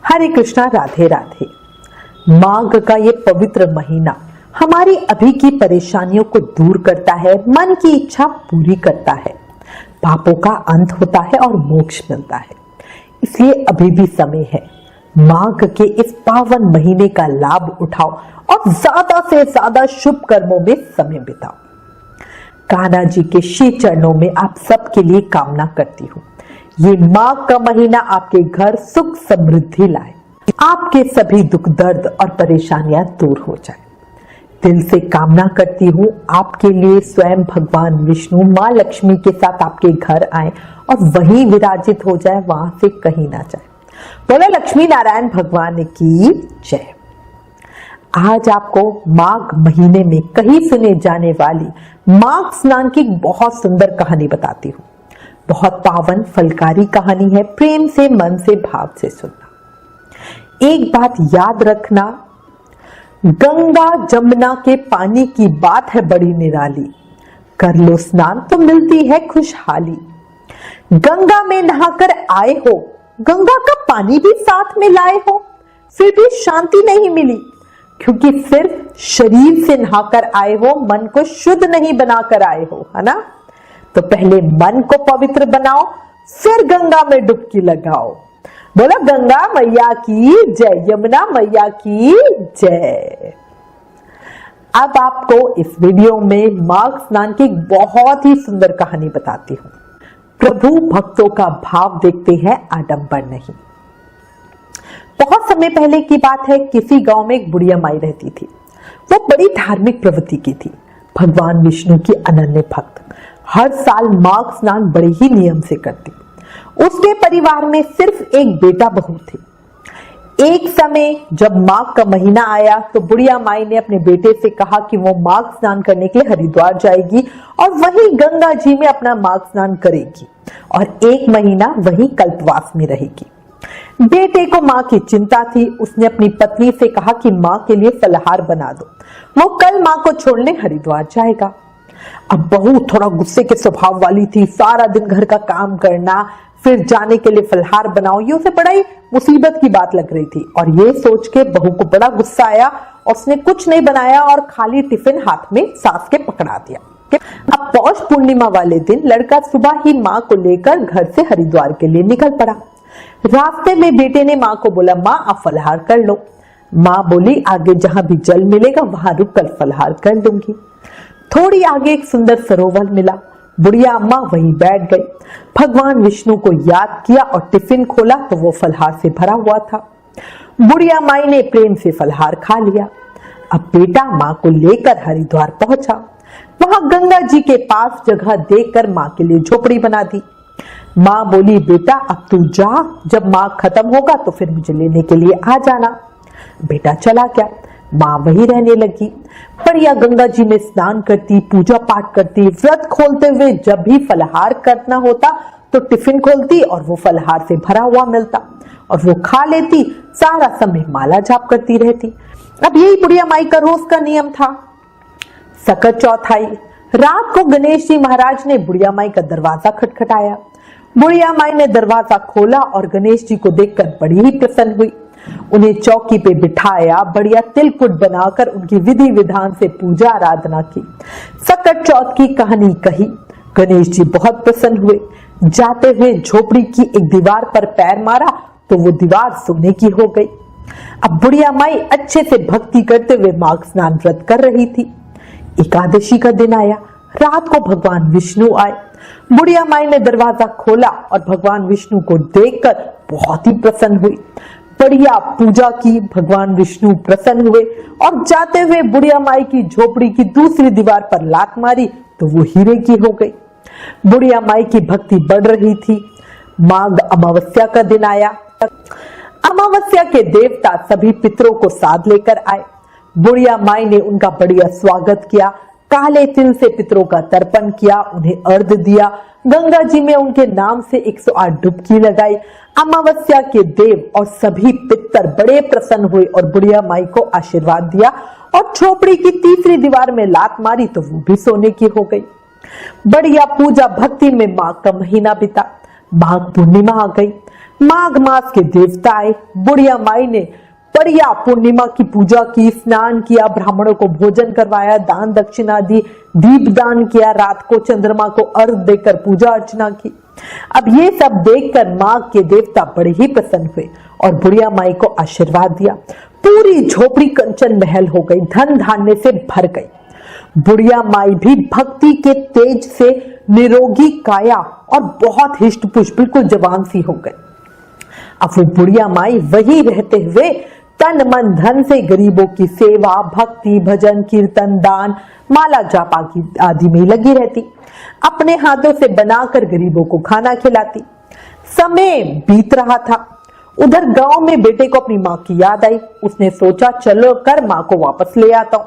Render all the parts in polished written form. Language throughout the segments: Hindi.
हरे कृष्णा, राधे राधे। माघ का ये पवित्र महीना हमारी अभी की परेशानियों को दूर करता है, मन की इच्छा पूरी करता है, पापों का अंत होता है और मोक्ष मिलता है। इसलिए अभी भी समय है, माघ के इस पावन महीने का लाभ उठाओ और ज्यादा से ज्यादा शुभ कर्मों में समय बिताओ। कान्हा जी के श्री चरणों में आप सबके लिए कामना करती हूँ, ये माघ का महीना आपके घर सुख समृद्धि लाए, आपके सभी दुख दर्द और परेशानियां दूर हो जाए। दिल से कामना करती हूँ आपके लिए स्वयं भगवान विष्णु माँ लक्ष्मी के साथ आपके घर आए और वहीं विराजित हो जाए, वहां से कहीं ना जाए। बोलो लक्ष्मी नारायण भगवान की जय। आज आपको माघ महीने में कहीं सुने जाने वाली माघ स्नान की बहुत सुंदर कहानी बताती हूँ। बहुत पावन फलकारी कहानी है, प्रेम से मन से भाव से सुनना। एक बात याद रखना, गंगा जमुना के पानी की बात है बड़ी निराली, कर लो स्नान तो मिलती है खुशहाली। गंगा में नहाकर आए हो, गंगा का पानी भी साथ में लाए हो, फिर भी शांति नहीं मिली, क्योंकि सिर्फ शरीर से नहाकर आए हो, मन को शुद्ध नहीं बनाकर आए हो, है ना। तो पहले मन को पवित्र बनाओ, फिर गंगा में डुबकी लगाओ। बोलो गंगा मैया की जय, यमुना मैया की जय। अब आपको इस वीडियो में माघ स्नान की बहुत ही सुंदर कहानी बताती हूँ। प्रभु भक्तों का भाव देखते हैं, आडंबर नहीं। बहुत समय पहले की बात है, किसी गांव में एक बुढ़िया माई रहती थी। वो बड़ी धार्मिक प्रवृत्ति की थी, भगवान विष्णु की अनन्य भक्त। हर साल माघ स्नान बड़े ही नियम से करती। उसके परिवार में सिर्फ एक बेटा बहू थे। एक समय जब माघ का महीना आया तो बुढ़िया माई ने अपने बेटे से कहा कि वो माघ स्नान करने के लिए हरिद्वार जाएगी और वहीं गंगा जी में अपना माघ स्नान करेगी और 1 महीना वहीं कल्पवास में रहेगी। बेटे को माँ की चिंता थी। उसने अपनी पत्नी से कहा कि माँ के लिए फलहार बना दो, वो कल माँ को छोड़ने हरिद्वार जाएगा। अब बहू थोड़ा गुस्से के स्वभाव वाली थी, सारा दिन घर का काम करना, फिर जाने के लिए फलहार बनाओ, ये उसे बड़ा ही मुसीबत की बात लग रही थी। और ये सोच के बहू को बड़ा गुस्सा आया और उसने कुछ नहीं बनाया और खाली टिफिन हाथ में सास के पकड़ा दिया। अब पौष पूर्णिमा वाले दिन लड़का सुबह ही माँ को लेकर घर से हरिद्वार के लिए निकल पड़ा। रास्ते में बेटे ने माँ को बोला, माँ आप फलहार कर लो। माँ बोली, आगे जहां भी जल मिलेगा वहां रुक कर फलहार कर दूंगी। थोड़ी आगे एक सुंदर सरोवर मिला, बुढ़िया अम्मा वहीं बैठ गई। भगवान विष्णु को याद किया और टिफिन खोला तो वो फलहार से भरा हुआ था। बुढ़िया माई ने प्रेम से फलहार खा लिया। अब बेटा माँ को लेकर हरिद्वार पहुंचा। वहां गंगा जी के पास जगह देखकर माँ के लिए झोपड़ी बना दी। माँ बोली, बेटा अब तू जा, जब माँ खत्म होगा तो फिर मुझे लेने के लिए आ जाना। बेटा चला गया, माँ वहीं रहने लगी। बढ़िया गंगा जी में स्नान करती, पूजा पाठ करती, व्रत खोलते हुए जब भी फलहार करना होता तो टिफिन खोलती और वो फलहार से भरा हुआ मिलता और वो खा लेती। सारा समय माला जाप करती रहती। अब यही बुढ़िया माई का रोज का नियम था। सकत चौथ आई। रात को गणेश जी महाराज ने बुढ़िया माई का दरवाजा खटखटाया। बुढ़िया माई ने दरवाजा खोला और गणेश जी को देखकर बड़ी ही प्रसन्न हुई। उन्हें चौकी पे बिठाया, बढ़िया तिलकुट बनाकर उनकी विधि विधान से पूजा आराधना की। सकट चौथ की कहानी कही। गणेश जी बहुत प्रसन्न हुए। जाते हुए झोपड़ी की एक दीवार पर पैर मारा तो वो दीवार सोने की हो गई। अब बुढ़िया माई अच्छे से भक्ति करते हुए माघ स्नान व्रत कर रही थी। एकादशी का दिन आया। रात को भगवान विष्णु आए। बुढ़िया माई ने दरवाजा खोला और भगवान विष्णु को देखकर बहुत ही प्रसन्न हुई। बढ़िया पूजा की, भगवान विष्णु प्रसन्न हुए और जाते हुए बुढ़िया माई की झोपड़ी की दूसरी दीवार पर लात मारी तो वो हीरे की हो गई। बुढ़िया माई की भक्ति बढ़ रही थी। माघ अमावस्या का दिन आया। अमावस्या के देवता सभी पितरों को साथ लेकर आए। बुढ़िया माई ने उनका बढ़िया स्वागत किया, काले तिल से पितरों का तर्पण किया, उन्हें अर्घ दिया, गंगा जी में उनके नाम से 108 डुबकी लगाई। अमावस्या के देव और सभी पितर बड़े प्रसन्न हुए और बुढ़िया माई को आशीर्वाद दिया और झोपड़ी की तीसरी दीवार में लात मारी तो वो भी सोने की हो गई। बढ़िया पूजा भक्ति में माघ का महीना बीता। माघ पूर्णिमा आ गई। माघ मास के देवता आए। बुढ़िया माई ने बढ़िया पूर्णिमा की पूजा की, स्नान किया, ब्राह्मणों को भोजन करवाया, दान दक्षिणा दी, दीप दान किया, रात को चंद्रमा को अर्घ देकर पूजा अर्चना की। अब ये सब देखकर माघ के देवता बड़े ही प्रसन्न हुए और बुढ़िया माई को आशीर्वाद दिया। पूरी झोपड़ी कंचन महल हो गई, धन धान्य से भर गई। बुढ़िया माई भी भक्ति के तेज से निरोगी काया और बहुत हिष्ट पुष्ट, बिल्कुल जवान सी हो गई। अब वो बुढ़िया माई वही रहते हुए तन मन धन से गरीबों की सेवा, भक्ति, भजन, कीर्तन, दान, माला जापा आदि में लगी रहती। अपने हाथों से बनाकर गरीबों को खाना खिलाती। समय बीत रहा था। उधर गांव में बेटे को अपनी मां की याद आई। उसने सोचा चलो कर मां को वापस ले आता हूं।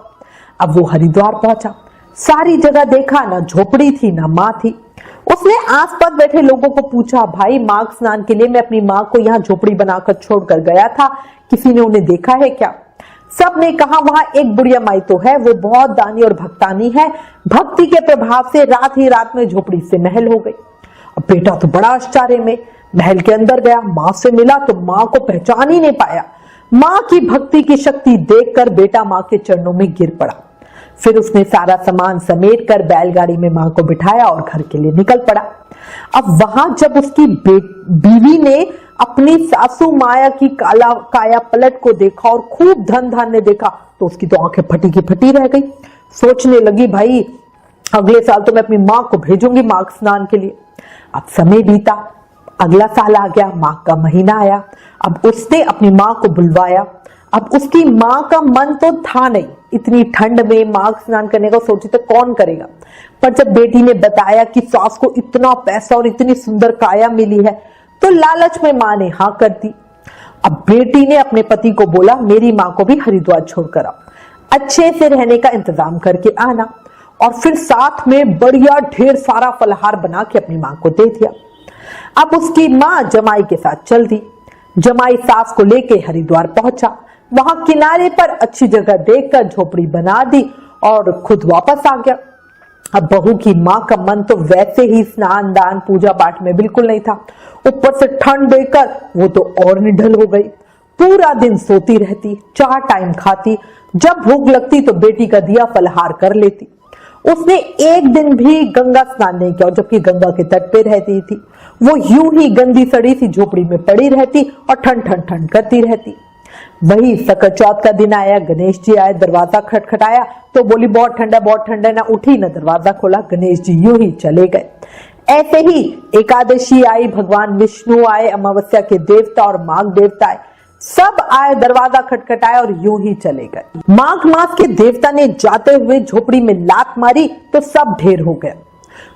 अब वो हरिद्वार पहुंचा। सारी जगह देखा, ना झोपड़ी थी ना मां थी। उसने आसपास बैठे लोगों को पूछा, भाई माघ स्नान के लिए मैं अपनी मां को यहाँ झोपड़ी बनाकर छोड़कर गया था, किसी ने उन्हें देखा है क्या? सब ने कहा वहां एक बुढ़िया माई तो है, वो बहुत दानी और भक्तानी है। भक्ति के प्रभाव से रात ही रात में झोपड़ी से महल हो गई। अब बेटा तो बड़ा आश्चर्य में महल के अंदर गया, मां से मिला तो मां को पहचान ही नहीं पाया। मां की भक्ति की शक्ति देखकर बेटा मां के चरणों में गिर पड़ा। फिर उसने सारा सामान समेट कर बैलगाड़ी में मां को बिठाया और घर के लिए निकल पड़ा। अब वहां जब उसकी बीवी ने अपनी सासू माया की काया पलट को देखा और खूब धन धान्य देखा तो उसकी तो आंखें फटी की फटी रह गई। सोचने लगी, भाई अगले साल तो मैं अपनी मां को भेजूंगी माघ स्नान के लिए। अब समय बीता, अगला साल आ गया, माघ का महीना आया। अब उसने अपनी मां को बुलवाया। अब उसकी मां का मन तो था नहीं, इतनी ठंड में माघ स्नान करने का सोची तो कौन करेगा। पर जब बेटी ने बताया कि सास को इतना पैसा और इतनी सुंदर काया मिली है तो लालच में मां ने हाँ कर दी। अब बेटी ने अपने पति को बोला, मेरी मां को भी हरिद्वार छोड़कर आओ, अच्छे से रहने का इंतजाम करके आना। और फिर साथ में बढ़िया ढेर सारा फलहार बना के अपनी मां को दे दिया। अब उसकी मां जमाई के साथ चल दी। जमाई सास को लेके हरिद्वार पहुंचा। वहां किनारे पर अच्छी जगह देखकर झोपड़ी बना दी और खुद वापस आ गया। अब बहू की मां का मन तो वैसे ही स्नान दान पूजा पाठ में बिल्कुल नहीं था। ऊपर से ठंड देखकर वो तो और निढल हो गई। पूरा दिन सोती रहती, 4 टाइम खाती, जब भूख लगती तो बेटी का दिया फलहार कर लेती। उसने एक दिन भी गंगा स्नान नहीं किया, जबकि गंगा के तट पे रहती थी। वो यूं ही गंदी सड़ी सी झोपड़ी में पड़ी रहती और ठंड ठंड ठंड करती रहती। वही सकत चौथ का दिन आया, गणेश जी आए, दरवाजा खटखटाया तो बोली बहुत ठंडा है, ना उठी ना दरवाजा खोला, गणेश जी यूं ही चले गए। ऐसे ही एकादशी आई, भगवान विष्णु आए, अमावस्या के देवता और माघ देवता आए, सब आए, दरवाजा खटखटाया और यूं ही चले गए। माघ मास के देवता ने जाते हुए झोपड़ी में लात मारी तो सब ढेर हो गया।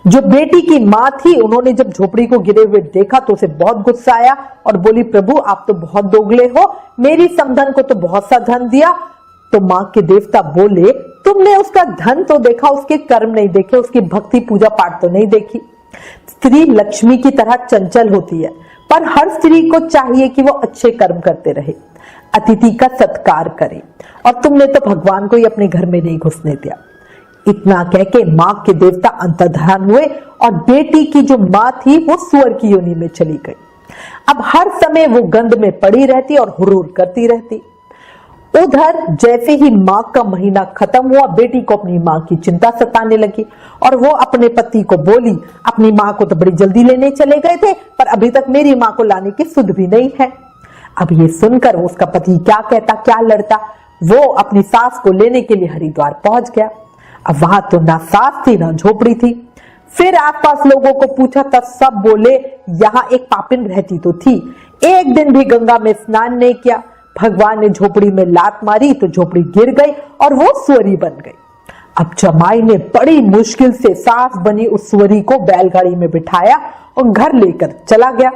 जो बेटी की मां थी, उन्होंने जब झोपड़ी को गिरे हुए देखा तो उसे बहुत गुस्सा आया और बोली, प्रभु आप तो बहुत दोगले हो, मेरी समधन को तो बहुत सा धन दिया। तो मां के देवता बोले, तुमने उसका धन तो देखा, उसके कर्म नहीं देखे, उसकी भक्ति पूजा पाठ तो नहीं देखी। स्त्री लक्ष्मी की तरह चंचल होती है, पर हर स्त्री को चाहिए कि वो अच्छे कर्म करते रहे, अतिथि का सत्कार करे, और तुमने तो भगवान को ही अपने घर में नहीं घुसने दिया। इतना कह के मां के देवता अंतर्धान हुए और बेटी की जो मां थी वो सुअर की योनि में चली गई। अब हर समय वो गंध में पड़ी रहती और हुर्र करती रहती। उधर जैसे ही माघ का महीना खत्म हुआ, बेटी को अपनी मां की चिंता सताने लगी और वो अपने पति को बोली, अपनी मां को तो बड़ी जल्दी लेने चले गए थे, पर अभी तक मेरी मां को लाने की सुध भी नहीं है। अब ये सुनकर उसका पति क्या कहता क्या लड़ता, वो अपनी सास को लेने के लिए हरिद्वार पहुंच गया। अब वहां तो ना सास थी ना झोपड़ी थी। फिर आसपास लोगों को पूछा तब सब बोले, यहाँ एक पापिन रहती तो थी, एक दिन भी गंगा में स्नान नहीं किया। भगवान ने झोपड़ी में लात मारी तो झोपड़ी गिर गई और वो सुअरी बन गई। अब जमाई ने बड़ी मुश्किल से सास बनी उस सुअरी को बैलगाड़ी में बिठाया और घर लेकर चला गया।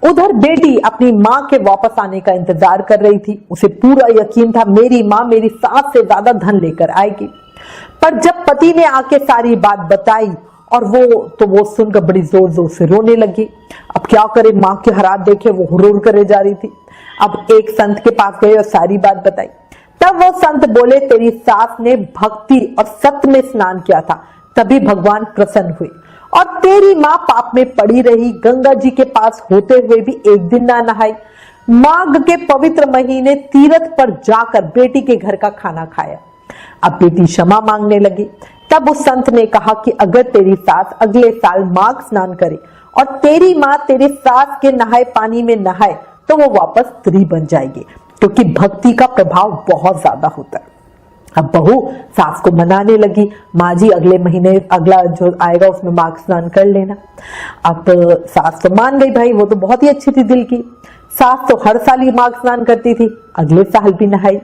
उधर बेटी अपनी मां के वापस आने का इंतजार कर रही थी। उसे पूरा यकीन था मेरी मां मेरी सास से ज्यादा धन लेकर आएगी। पर जब पति ने आके सारी बात बताई और वो सुनकर बड़ी जोर जोर से रोने लगी। अब क्या करे, मां के हालात देखे वो हुर्र करे जा रही थी। अब एक संत के पास गए और सारी बात बताई। तब वो संत बोले, तेरी सास ने भक्ति और सत्य में स्नान किया था, तभी भगवान प्रसन्न हुए और तेरी माँ पाप में पड़ी रही, गंगा जी के पास होते हुए भी एक दिन ना नहाई। माघ के पवित्र महीने तीर्थ पर जाकर बेटी के घर का खाना खाया। अब बेटी क्षमा मांगने लगी। तब उस संत ने कहा कि अगर तेरी सास अगले साल माघ स्नान करे और तेरी माँ तेरे सास के नहाए पानी में नहाए तो वो वापस स्त्री बन जाएगी, क्योंकि भक्ति का प्रभाव बहुत ज्यादा होता है। अब बहू सास को मनाने लगी, माँ जी अगले महीने अगला जो आएगा उसमें माघ स्नान कर लेना। अब सास तो मान गई, भाई वो तो बहुत ही अच्छी थी दिल की। सास तो हर साल ही माघ स्नान करती थी, अगले साल भी नहाई।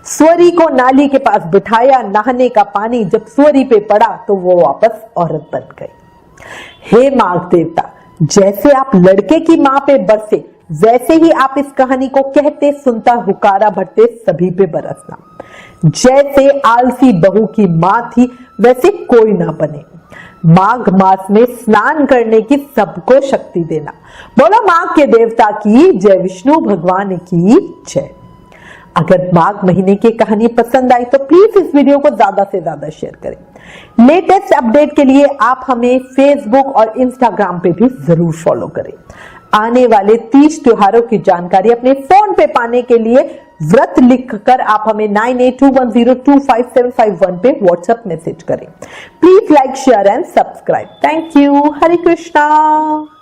स्वरी को नाली के पास बिठाया, नहाने का पानी जब स्वरी पे पड़ा तो वो वापस औरत बन गई। हे माघ देवता, जैसे आप लड़के की माँ पे बरसे वैसे ही आप इस कहानी को कहते सुनता हुकारा भरते सभी पे बरसना। जैसे आलसी बहू की माँ थी वैसे कोई ना बने। माघ मास में स्नान करने की सबको शक्ति देना। बोलो माघ के देवता की जय, विष्णु भगवान की जय। अगर माघ महीने की कहानी पसंद आई तो प्लीज इस वीडियो को ज्यादा से ज्यादा शेयर करें। लेटेस्ट अपडेट के लिए आप हमें फेसबुक और इंस्टाग्राम पे भी जरूर फॉलो करें। आने वाले 30 त्योहारों की जानकारी अपने फोन पे पाने के लिए व्रत लिखकर आप हमें 9821025751 पे व्हाट्सएप मैसेज करें। Please like, share and subscribe. Thank you. Hare Krishna.